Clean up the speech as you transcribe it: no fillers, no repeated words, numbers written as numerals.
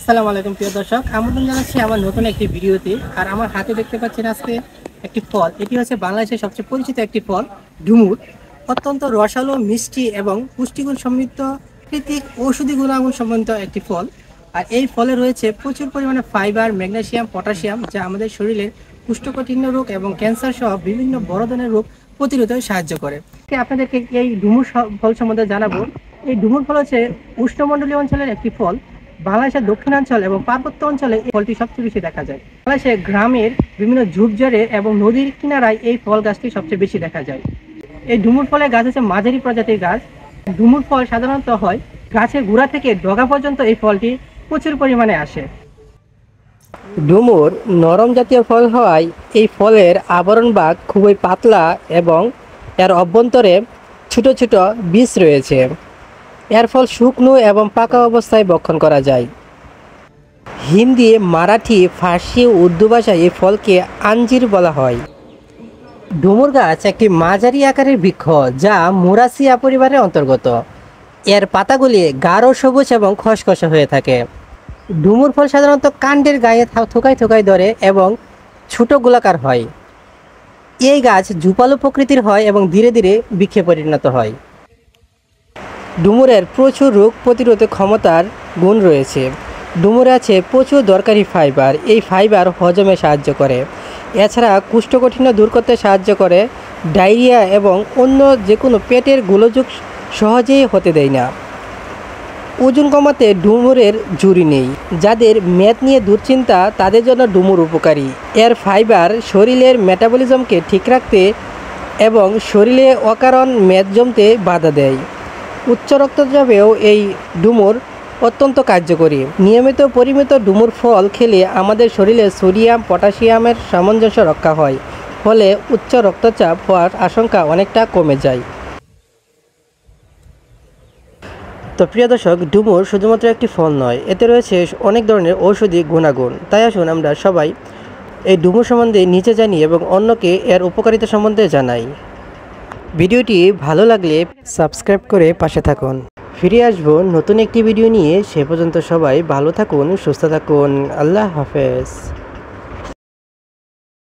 আসসালামু আলাইকুম প্রিয় দর্শক, আমন্ত্রণ জানাচ্ছি আমার নতুন একটি ভিডিওতে। আর আমার হাতে দেখতে পাচ্ছেন আজকে একটি ফল। এটি হচ্ছে বাংলাদেশের সবচেয়ে পরিচিত একটি ফল, ডুমুর। অত্যন্ত রসালো, মিষ্টি এবং পুষ্টিগুণ সমৃদ্ধ, প্রাকৃতিক ঔষধি গুণাগুণ সম্বলিত একটি ফল। আর এই ফলে রয়েছে প্রচুর পরিমাণে ফাইবার, ম্যাগনেসিয়াম, পটাশিয়াম, যা আমাদের শরীরের কোষ্ঠকাঠিন্য রোগ এবং ক্যান্সার সহ বিভিন্ন বড় ধরনের রোগ প্রতিরোধে সাহায্য করে। আপনাদেরকে এই ডুমুর ফল সম্বন্ধে জানাবো। এই ডুমুর ফল হচ্ছে উষ্ণমণ্ডলীয় অঞ্চলের একটি ফল। বাংলাদেশের দক্ষিণাঞ্চল এবং পার্বত্য অঞ্চলে এই ফলটি সবচেয়ে বেশি দেখা যায়। বাংলাদেশের গ্রামের বিভিন্ন ঝোপঝাড়ে এবং নদীর কিনারায় এই ফল গাছটি সবচেয়ে বেশি দেখা যায়। এই ডুমুর ফলের গাছ হচ্ছে মাঝারি প্রজাতির গাছ। ডুমুর ফল সাধারণত হয় গাছের গোড়া থেকে ডগা পর্যন্ত। এই ফলটি প্রচুর পরিমাণে আসে। ডুমুর নরম জাতীয় ফল হওয়ায় এই ফলের আবরণ ভাগ খুবই পাতলা এবং এর অভ্যন্তরে ছোট ছোট বীজ রয়েছে। এর ফল শুকনো এবং পাকা অবস্থায় ভক্ষণ করা যায়। হিন্দি, মারাঠি, ফার্সি, উর্দু ভাষায় এই ফলকে আঞ্জির বলা হয়। ডুমুর গাছ একটি মাঝারি আকারের বৃক্ষ, যা মুরাসিয়া পরিবারের অন্তর্গত। এর পাতাগুলি গাঢ় সবুজ এবং খসখসে হয়ে থাকে। ডুমুর ফল সাধারণত কাণ্ডের গায়ে থোকায় থোকায় ধরে এবং ছোট গোলাকার হয়। এই গাছ ঝুপালো প্রকৃতির হয় এবং ধীরে ধীরে বৃক্ষে পরিণত হয়। ডুমুরের প্রচুর রোগ প্রতিরোধ ক্ষমতার গুণ রয়েছে। ডুমুরে আছে প্রচুর দরকারি ফাইবার। এই ফাইবার হজমে সাহায্য করে। এছাড়া কোষ্ঠকাঠিন্য দূর করতে সাহায্য করে। ডায়রিয়া এবং অন্য যে কোনো পেটের গোলযোগ সহজেই হতে দেয় না। ওজন কমাতে ডুমুরের জুড়ি নেই। যাদের মেদ নিয়ে দুশ্চিন্তা, তাদের জন্য ডুমুর উপকারী। এর ফাইবার শরীরের মেটাবলিজমকে ঠিক রাখতে এবং শরীরে অকারণ মেদ জমতে বাধা দেয়। উচ্চ রক্তচাপেও এই ডুমুর অত্যন্ত কার্যকরী। নিয়মিত পরিমিত ডুমুর ফল খেলে আমাদের শরীরে সোডিয়াম, পটাশিয়ামের সামঞ্জস্য রক্ষা হয়, ফলে উচ্চ রক্তচাপ হওয়ার আশঙ্কা অনেকটা কমে যায়। তো প্রিয় দর্শক, ডুমুর শুধুমাত্র একটি ফল নয়, এতে রয়েছে অনেক ধরনের ঔষধি গুণাগুণ। তাই আসুন আমরা সবাই এই ডুমুর সম্বন্ধে নিচে জানি এবং অন্যকে এর উপকারিতা সম্বন্ধে জানাই। ভিডিওটি ভালো লাগলে সাবস্ক্রাইব করে পাশে থাকুন। ফিরে আসবো নতুন একটি ভিডিও নিয়ে। সে পর্যন্ত সবাই ভালো থাকুন, সুস্থ থাকুন। আল্লাহ হাফেজ।